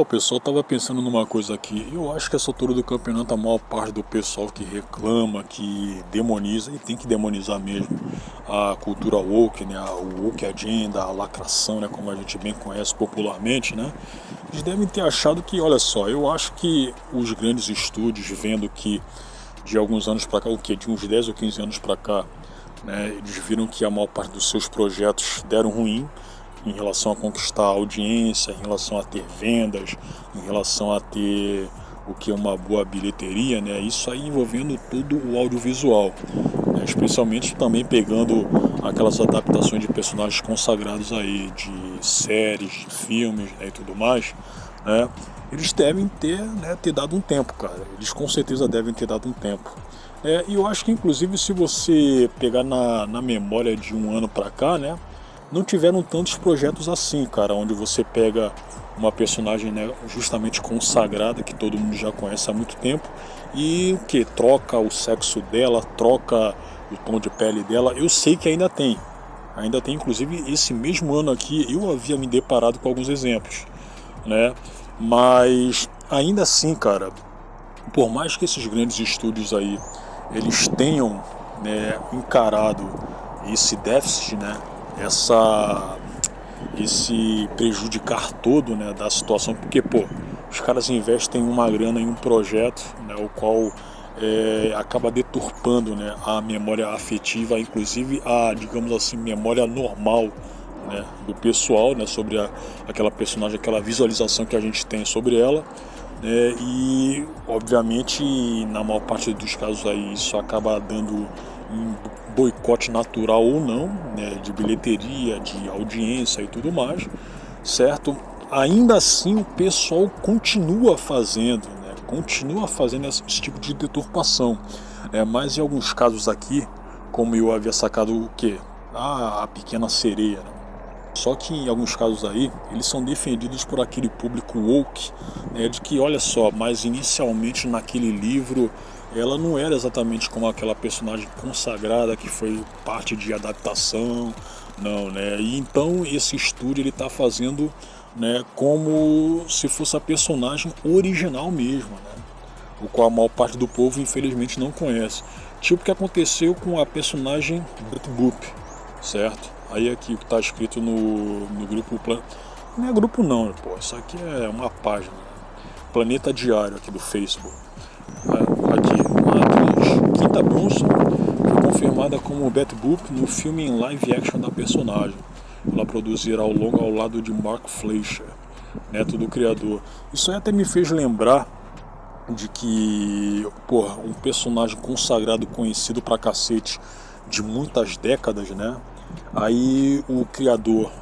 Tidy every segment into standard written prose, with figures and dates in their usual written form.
O pessoal tava pensando numa coisa aqui. Eu acho que essa altura do campeonato, a maior parte do pessoal que reclama, que demoniza, e tem que demonizar mesmo, a cultura woke, né? O woke agenda, a lacração, né? Como a gente bem conhece popularmente, né? Eles devem ter achado que, olha só, eu acho que os grandes estúdios, vendo que de alguns anos pra cá, o quê? De uns 10 ou 15 anos pra cá, né? Eles viram que a maior parte dos seus projetos deram ruim em relação a conquistar audiência, em relação a ter vendas, em relação a ter o que é uma boa bilheteria, né? Isso aí envolvendo todo o audiovisual, né? Especialmente também pegando aquelas adaptações de personagens consagrados aí, de séries, de filmes, né, e tudo mais, né? Eles devem ter, né, ter dado um tempo, cara. Eles com certeza devem ter dado um tempo. E eu acho que inclusive se você pegar na memória de um ano pra cá, né, não tiveram tantos projetos assim, cara, onde você pega uma personagem, né, justamente consagrada, que todo mundo já conhece há muito tempo, e que troca o sexo dela, troca o tom de pele dela. Eu sei que ainda tem, inclusive esse mesmo ano aqui eu havia me deparado com alguns exemplos, né, mas ainda assim, cara, por mais que esses grandes estúdios aí eles tenham, né, encarado esse déficit, né, essa esse prejudicar todo, né, da situação, porque pô, os caras investem uma grana em um projeto, né, o qual acaba deturpando, né, a memória afetiva, inclusive a, digamos assim, memória normal, né, do pessoal, né, sobre aquela personagem, aquela visualização que a gente tem sobre ela, né, e obviamente na maior parte dos casos aí isso acaba dando um boicote natural ou não, né, de bilheteria, de audiência e tudo mais, certo? Ainda assim o pessoal continua fazendo, né, continua fazendo esse tipo de deturpação, mas em alguns casos aqui, como eu havia sacado o que? A Pequena Sereia, né? Só que em alguns casos aí, eles são defendidos por aquele público woke, né, de que, olha só, mas inicialmente naquele livro ela não era exatamente como aquela personagem consagrada que foi parte de adaptação, não, né? E então esse estúdio ele está fazendo, né, como se fosse a personagem original mesmo, né? O qual a maior parte do povo infelizmente não conhece. Tipo o que aconteceu com a personagem Betty Boop, certo? Aí aqui o que está escrito no grupo, não é grupo não, pô, isso aqui é uma página, Planeta Diário aqui do Facebook. Aqui, a atriz Quinta Brunson foi confirmada como Betty Boop no filme em live action da personagem. Ela produzirá o longa ao lado de Mark Fleischer, neto do criador. Isso aí até me fez lembrar de que, porra, um personagem consagrado, conhecido pra cacete de muitas décadas, né? Aí o criador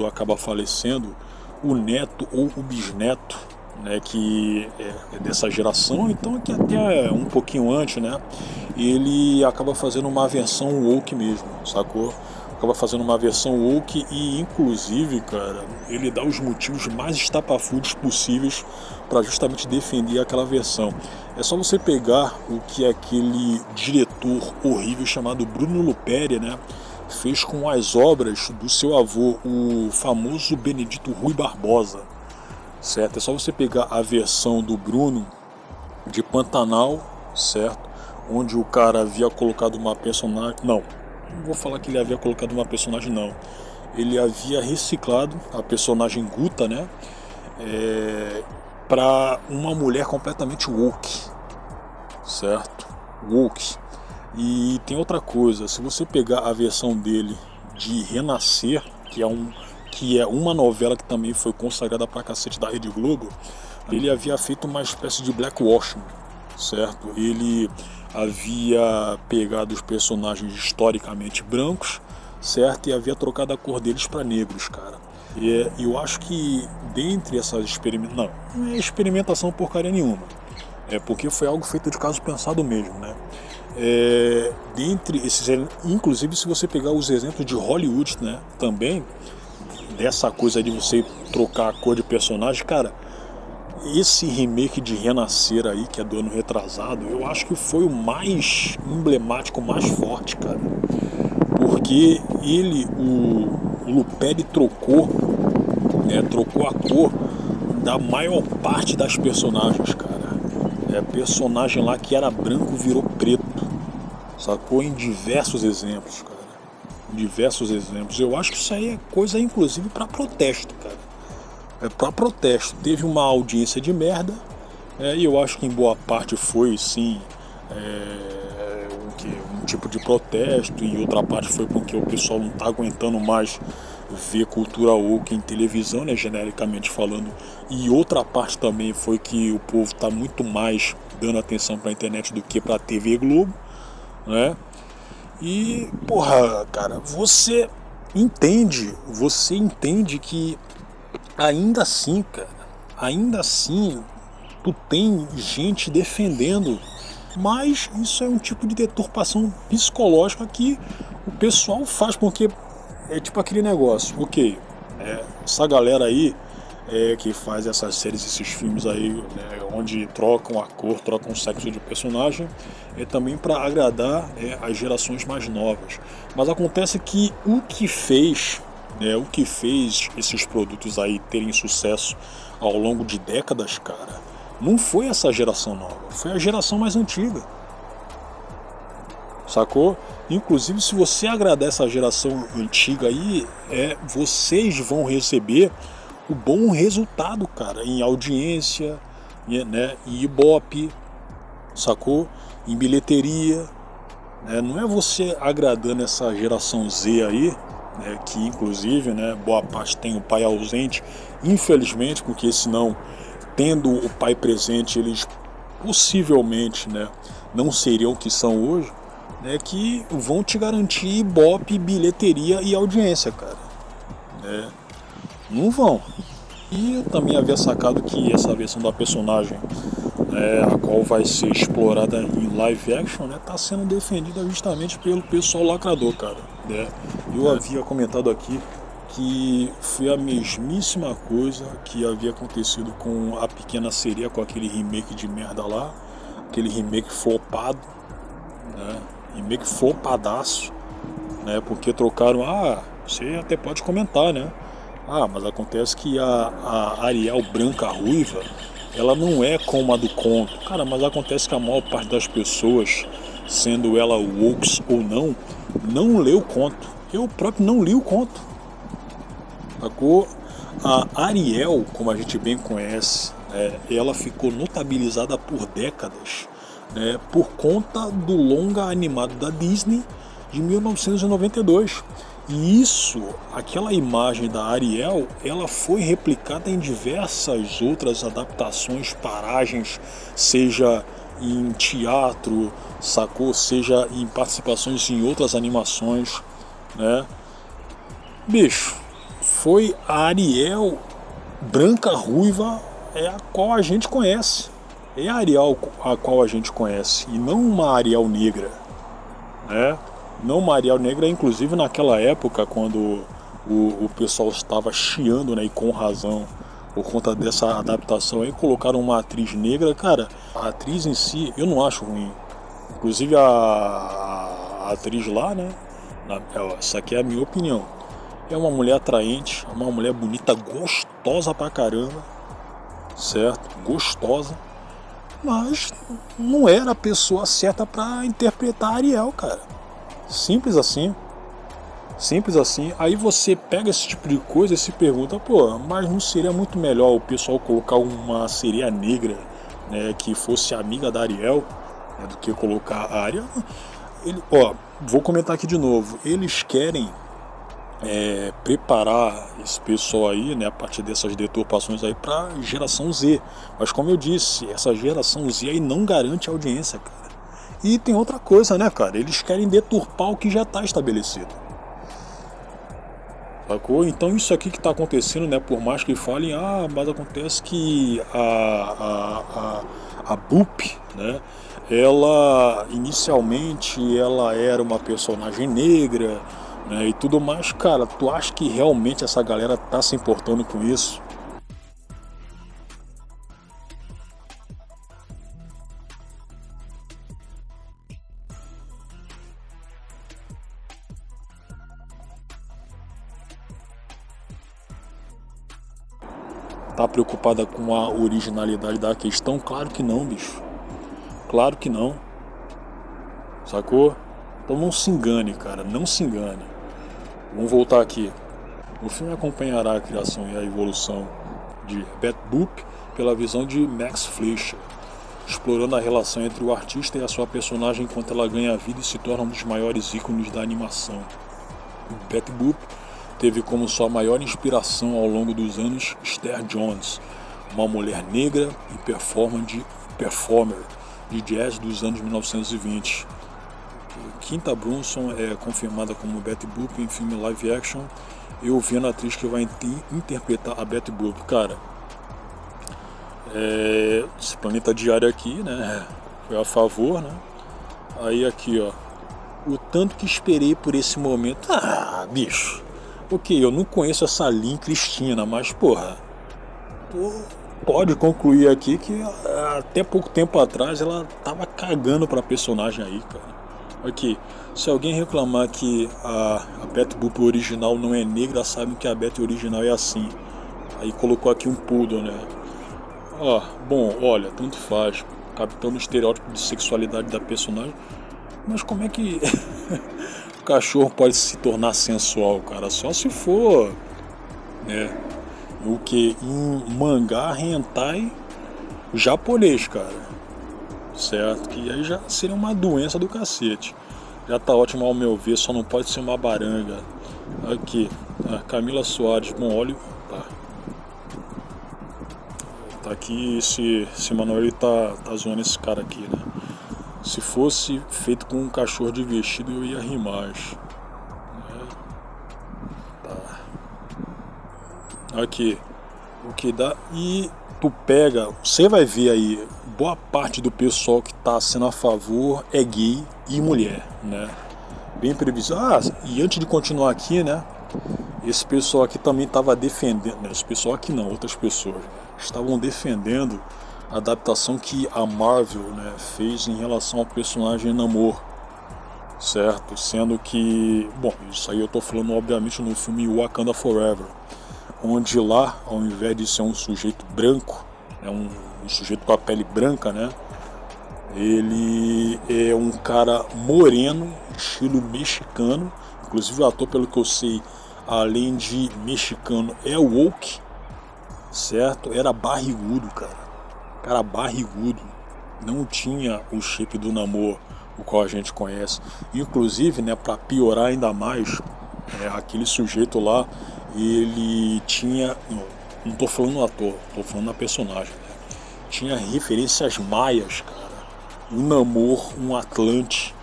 acaba falecendo, o neto ou o bisneto, né, que é dessa geração, então que até um pouquinho antes, né, ele acaba fazendo uma versão woke mesmo, sacou? Acaba fazendo uma versão woke e inclusive, cara, ele dá os motivos mais estapafúrdios possíveis para justamente defender aquela versão. É só você pegar o que aquele diretor horrível chamado Bruno Luperi, né, fez com as obras do seu avô, o famoso Benedito Rui Barbosa, certo? É só você pegar a versão do Bruno de Pantanal, certo? Onde o cara havia colocado uma personagem... Não vou falar que ele havia colocado uma personagem, não. Ele havia reciclado a personagem Guta, né? Para uma mulher completamente woke, certo? Woke. E tem outra coisa, se você pegar a versão dele de Renascer, que é uma novela que também foi consagrada pra cacete da Rede Globo, ele havia feito uma espécie de blackwashing, certo? Ele havia pegado os personagens historicamente brancos, certo? E havia trocado a cor deles para negros, cara. E eu acho que dentre essas experimentações... Não é experimentação porcaria nenhuma. É porque foi algo feito de caso pensado mesmo, né? Dentre esses, inclusive se você pegar os exemplos de Hollywood, né, também dessa coisa de você trocar a cor de personagem, cara, esse remake de Renascer aí, que é do ano retrasado, eu acho que foi o mais emblemático, o mais forte, cara, porque o Luperi trocou a cor da maior parte das personagens, cara. Personagem lá que era branco virou preto, sacou? Em diversos exemplos, cara. Em diversos exemplos. Eu acho que isso aí é coisa, inclusive, pra protesto, cara. É pra protesto. Teve uma audiência de merda, e eu acho que em boa parte foi, sim, um tipo de protesto, e outra parte foi porque o pessoal não tá aguentando mais ver cultura woke em televisão, né, genericamente falando, e outra parte também foi que o povo tá muito mais dando atenção pra internet do que pra TV Globo, né? E, porra, cara, você entende que ainda assim, cara, ainda assim, tu tem gente defendendo, mas isso é um tipo de deturpação psicológica que o pessoal faz, porque é tipo aquele negócio, ok, essa galera aí que faz essas séries, esses filmes aí, né, onde trocam a cor, trocam o sexo de personagem, também para agradar, as gerações mais novas. Mas acontece que o que fez esses produtos aí terem sucesso ao longo de décadas, cara, não foi essa geração nova, foi a geração mais antiga. Sacou? Inclusive, se você agradar essa geração antiga aí, vocês vão receber o bom resultado, cara, em audiência, né, em Ibope, sacou? Em bilheteria, né? Não é você agradando essa geração Z aí, né, que inclusive, né, boa parte tem o pai ausente, infelizmente, porque senão, tendo o pai presente, eles possivelmente, né, não seriam o que são hoje, né, que vão te garantir Ibope, bilheteria e audiência, cara. Não vão. E eu também havia sacado que essa versão da personagem, a qual vai ser explorada em live action, né, tá sendo defendida justamente pelo pessoal lacrador, cara. Né? Eu havia comentado aqui que foi a mesmíssima coisa que havia acontecido com A Pequena Sereia, com aquele remake de merda lá, aquele remake flopado, né? Remake flopadaço, né? Porque trocaram, você até pode comentar, né? Mas acontece que a Ariel branca ruiva, ela não é como a do conto. Cara, mas acontece que a maior parte das pessoas, sendo ela woke ou não leu o conto. Eu próprio não li o conto. Sacou? A Ariel, como a gente bem conhece, ela ficou notabilizada por décadas, né, por conta do longa animado da Disney de 1992. E isso, aquela imagem da Ariel, ela foi replicada em diversas outras adaptações, paragens, seja em teatro, sacou? Seja em participações em outras animações, né? Bicho, foi a Ariel branca ruiva a qual a gente conhece. É a Ariel a qual a gente conhece, e não uma Ariel negra, né? Não uma Ariel negra, inclusive naquela época, quando o pessoal estava chiando, né, e com razão, por conta dessa adaptação aí, colocaram uma atriz negra. Cara, a atriz em si, eu não acho ruim. Inclusive a atriz lá, né, essa aqui é a minha opinião, é uma mulher atraente, uma mulher bonita, gostosa pra caramba, certo? Gostosa. Mas não era a pessoa certa pra interpretar a Ariel, cara. Simples assim. Simples assim. Aí você pega esse tipo de coisa e se pergunta, pô, mas não seria muito melhor o pessoal colocar uma sereia negra, né, que fosse amiga da Ariel, né, do que colocar a Ariel? Vou comentar aqui de novo. Eles querem preparar esse pessoal aí, né, a partir dessas deturpações aí, para geração Z. Mas como eu disse, essa geração Z aí não garante audiência, cara. E tem outra coisa, né, cara? Eles querem deturpar o que já está estabelecido. Sacou? Então isso aqui que está acontecendo, né, por mais que falem, mas acontece que a Boop, né, ela inicialmente ela era uma personagem negra, né, e tudo mais. Cara, tu acha que realmente essa galera tá se importando com isso? Tá preocupada com a originalidade da questão? Claro que não, bicho. Claro que não. Sacou? Então não se engane, cara. Não se engane. Vamos voltar aqui. O filme acompanhará a criação e a evolução de Betty Boop pela visão de Max Fleischer, explorando a relação entre o artista e a sua personagem enquanto ela ganha vida e se torna um dos maiores ícones da animação. Betty Boop teve como sua maior inspiração ao longo dos anos Esther Jones, uma mulher negra e performer de jazz dos anos 1920. Quinta Brunson é confirmada como Betty Boop em filme live action, eu vendo a atriz que vai interpretar a Betty Boop. Cara, esse Planeta Diário aqui, né, foi a favor, né? Aí aqui, ó, o tanto que esperei por esse momento. Ah, bicho, ok, eu não conheço essa Lynn Cristina, mas porra, tu pode concluir aqui que até pouco tempo atrás ela tava cagando pra personagem aí, cara. Aqui, se alguém reclamar que a Betty Boop original não é negra, sabe que a Betty original é assim. Aí colocou aqui um poodle, né? Bom, olha, tanto faz, captando o estereótipo de sexualidade da personagem, mas como é que o cachorro pode se tornar sensual, cara? Só se for, né, o que em mangá hentai japonês, cara, certo? Que aí já seria uma doença do cacete. Já tá ótimo ao meu ver, só não pode ser uma baranga. Aqui, Camila Soares, bom óleo, tá aqui, esse Manoel tá zoando esse cara aqui, né? Se fosse feito com um cachorro de vestido eu ia rir mais, né? Tá. Aqui, o que dá, e tu pega, você vai ver aí, boa parte do pessoal que tá sendo a favor é gay e mulher, né? Bem previsível. E antes de continuar aqui, né, esse pessoal aqui também estava defendendo, né, esse pessoal aqui não, outras pessoas, né, estavam defendendo a adaptação que a Marvel, né, fez em relação ao personagem Namor, certo? Sendo que, bom, isso aí eu tô falando obviamente no filme Wakanda Forever, onde lá, ao invés de ser um sujeito branco, é um sujeito com a pele branca, né, ele é um cara moreno, estilo mexicano, inclusive o ator, pelo que eu sei, além de mexicano, é woke, certo? Era barrigudo, cara barrigudo, não tinha o shape do Namor, o qual a gente conhece. Inclusive, né, para piorar ainda mais, aquele sujeito lá, ele tinha, não tô falando do ator, tô falando da personagem, né? Tinha referências maias, cara. O Namor, um Atlante,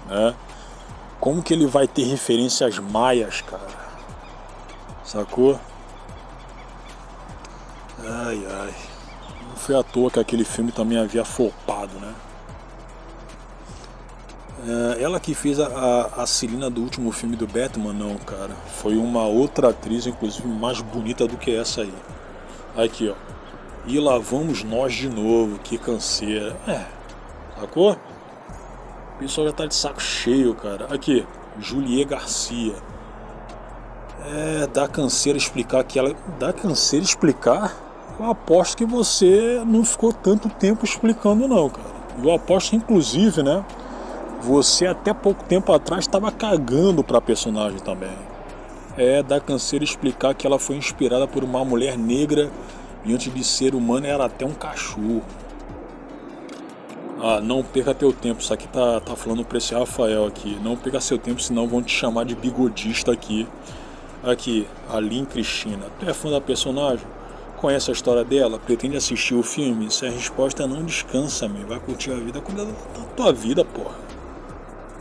né? Como que ele vai ter referências maias, cara? Sacou? Ai, ai. Não foi à toa que aquele filme também havia flopado, né? Ela que fez a Selina do último filme do Batman, não, cara. Foi uma outra atriz, inclusive mais bonita do que essa aí. Aqui, ó. E lá vamos nós de novo, que canseira. Sacou? O pessoal já tá de saco cheio, cara. Aqui, Juliet Garcia. Dá canseira explicar que ela... Dá canseira explicar? Eu aposto que você não ficou tanto tempo explicando não, cara. Eu aposto que, inclusive, né, você até pouco tempo atrás estava cagando pra personagem também. Dá canseira explicar que ela foi inspirada por uma mulher negra e antes de ser humana era até um cachorro. Não perca teu tempo, isso aqui tá falando pra esse Rafael aqui. Não perca seu tempo, senão vão te chamar de bigodista aqui. Aqui, a Lynn Cristina. Tu é fã da personagem? Conhece a história dela? Pretende assistir o filme? Se a resposta é não, descansa, meu. Vai curtir a vida. Cuida da tua vida, porra.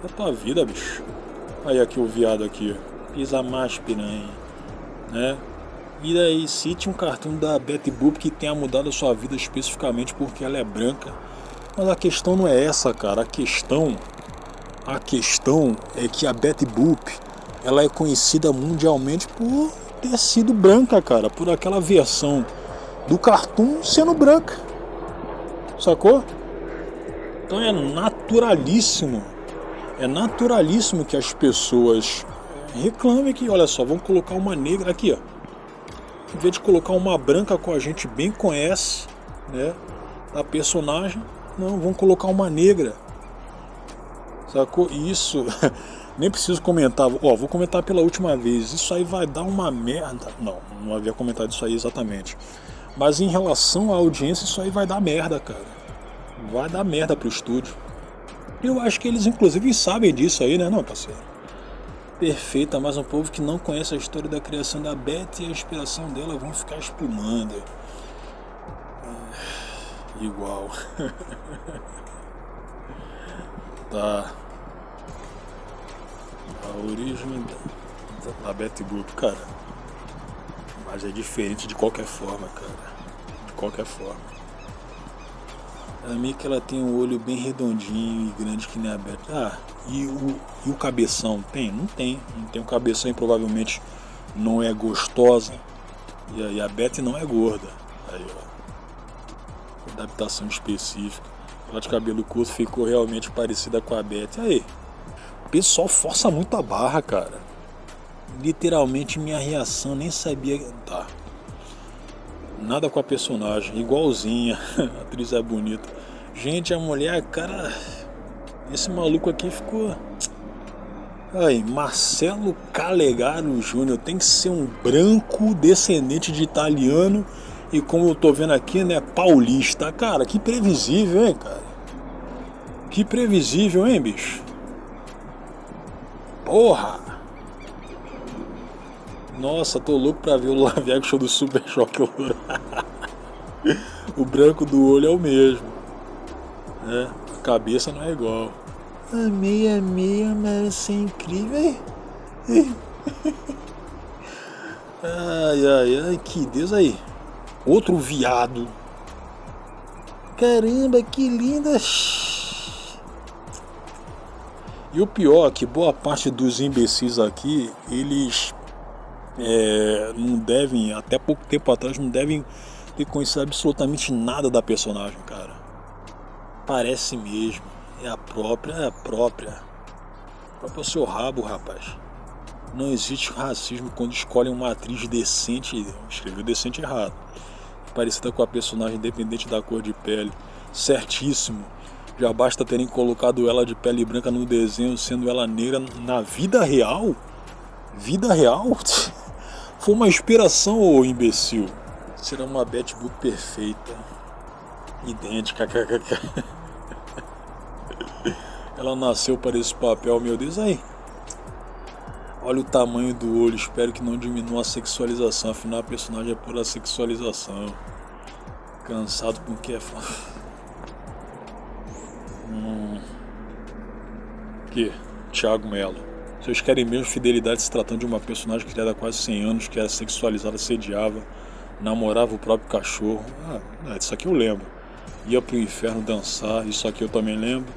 Da tua vida, bicho. Aí aqui o viado aqui, ó. Pisa mais, piranha, né? E daí, cite um cartoon da Betty Boop que tenha mudado a sua vida especificamente porque ela é branca. Mas a questão não é essa, cara. A questão é que a Betty Boop, ela é conhecida mundialmente por ter sido branca, cara. Por aquela versão do cartoon sendo branca. Sacou? Então é naturalíssimo. É naturalíssimo que as pessoas reclamem que, olha só, vamos colocar uma negra aqui, ó. Em vez de colocar uma branca com a gente bem conhece, né? A personagem, não, vão colocar uma negra. Sacou? E isso, nem preciso comentar. Ó, vou comentar pela última vez. Isso aí vai dar uma merda. Não havia comentado isso aí exatamente. Mas em relação à audiência, isso aí vai dar merda, cara. Vai dar merda pro estúdio. Eu acho que eles inclusive sabem disso aí, né, não, parceiro? Perfeita, mas um povo que não conhece a história da criação da Beth e a inspiração dela vão ficar espumando. Igual. Tá. A origem da Betty Boop, cara. Mas é diferente de qualquer forma, cara. De qualquer forma. A Mika, ela tem um olho bem redondinho e grande que nem a Betty. Ah, e o cabeção? Tem? Não tem. Não tem o cabeção e provavelmente não é gostosa. E aí a Betty não é gorda. Aí, ó. Adaptação específica. Ela de cabelo curto ficou realmente parecida com a Betty. Aí. O pessoal força muito a barra, cara. Literalmente minha reação nem sabia. Tá. Nada com a personagem, igualzinha. A atriz é bonita. Gente, a mulher, cara. Esse maluco aqui ficou. Aí, Marcelo Calegaro Júnior tem que ser um branco descendente de italiano. E como eu tô vendo aqui, né, paulista. Cara, que previsível, hein, cara? Que previsível, hein, bicho? Porra! Nossa, tô louco pra ver o live action do Super Choque. O branco do olho é o mesmo, né? A cabeça não é igual. Amei, mas isso é incrível. Ai, que Deus aí. Outro viado. Caramba, que linda. E o pior é que boa parte dos imbecis aqui, eles não devem, até pouco tempo atrás, não devem ter conhecido absolutamente nada da personagem, cara. Parece mesmo. É a própria. O seu rabo, rapaz. Não existe racismo quando escolhem uma atriz decente, escreveu decente errado, parecida com a personagem independente da cor de pele. Certíssimo. Já basta terem colocado ela de pele branca no desenho, sendo ela negra na vida real? Vida real? Foi uma inspiração, ô imbecil. Será uma Betty Boop perfeita. Idêntica. Ela nasceu para esse papel, meu Deus, aí. Olha o tamanho do olho, espero que não diminua a sexualização, afinal a personagem é pura sexualização. Cansado porque é Que? Thiago Mello. Vocês querem mesmo fidelidade se tratando de uma personagem criada há quase 100 anos, que era sexualizada, sediava, namorava o próprio cachorro. Isso aqui eu lembro. Ia pro inferno dançar, isso aqui eu também lembro.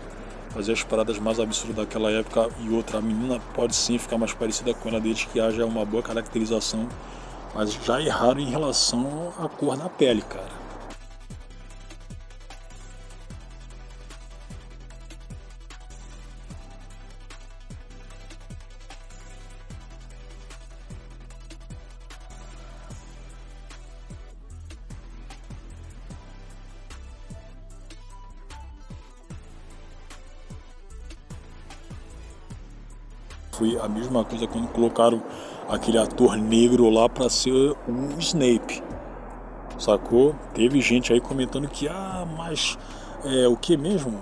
Fazer as paradas mais absurdas daquela época. E outra, a menina pode sim ficar mais parecida com ela desde que haja uma boa caracterização. Mas já erraram em relação à cor da pele, cara. Foi a mesma coisa quando colocaram aquele ator negro lá pra ser o Snape, sacou? Teve gente aí comentando que, mas o que mesmo?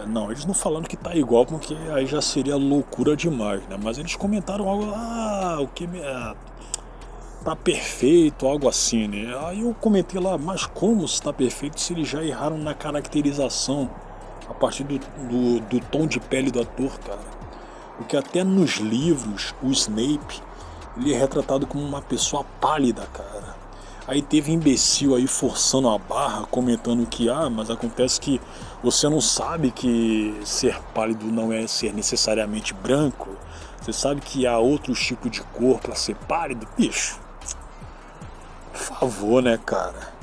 Não, eles não falando que tá igual, porque aí já seria loucura demais, né? Mas eles comentaram algo, o que tá perfeito, algo assim, né? Aí eu comentei lá, mas como se tá perfeito se eles já erraram na caracterização a partir do tom de pele do ator, cara? Porque até nos livros, o Snape, ele é retratado como uma pessoa pálida, cara. Aí teve imbecil aí forçando a barra, comentando que, mas acontece que você não sabe que ser pálido não é ser necessariamente branco. Você sabe que há outros tipos de cor pra ser pálido. Bicho, por favor, né, cara?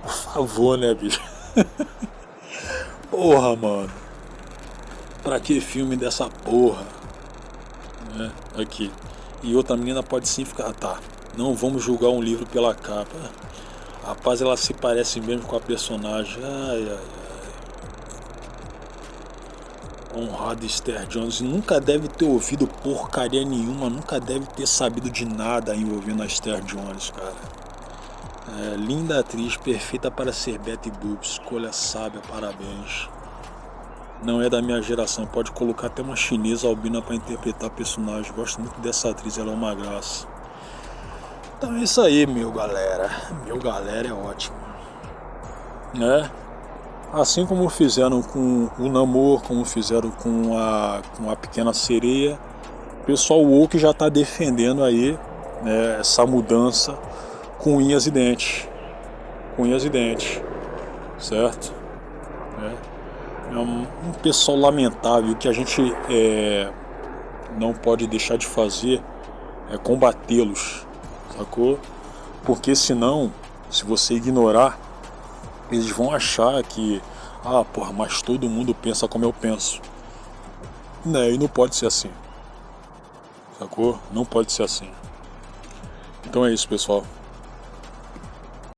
Por favor, né, bicho? Porra, mano. Pra que filme dessa porra? Aqui. E outra menina pode sim ficar. Tá. Não vamos julgar um livro pela capa. Rapaz, ela se parece mesmo com a personagem. Ai, ai, ai. Honrado Esther Jones. Nunca deve ter ouvido porcaria nenhuma. Nunca deve ter sabido de nada envolvendo a Esther Jones, cara. Linda atriz, perfeita para ser Betty Boop. Escolha sábia, parabéns. Não é da minha geração. Pode colocar até uma chinesa albina para interpretar a personagem. Gosto muito dessa atriz, ela é uma graça. Então é isso aí, meu galera. Meu galera é ótimo, né? Assim como fizeram com o Namor, como fizeram com a Pequena Sereia, o pessoal woke já está defendendo aí, né, essa mudança com unhas e dentes. Com unhas e dentes, certo? É um pessoal lamentável. Que a gente não pode deixar de fazer é combatê-los, sacou? Porque senão, se você ignorar, eles vão achar que, porra, mas todo mundo pensa como eu penso. Né? E não pode ser assim, sacou? Não pode ser assim. Então é isso, pessoal.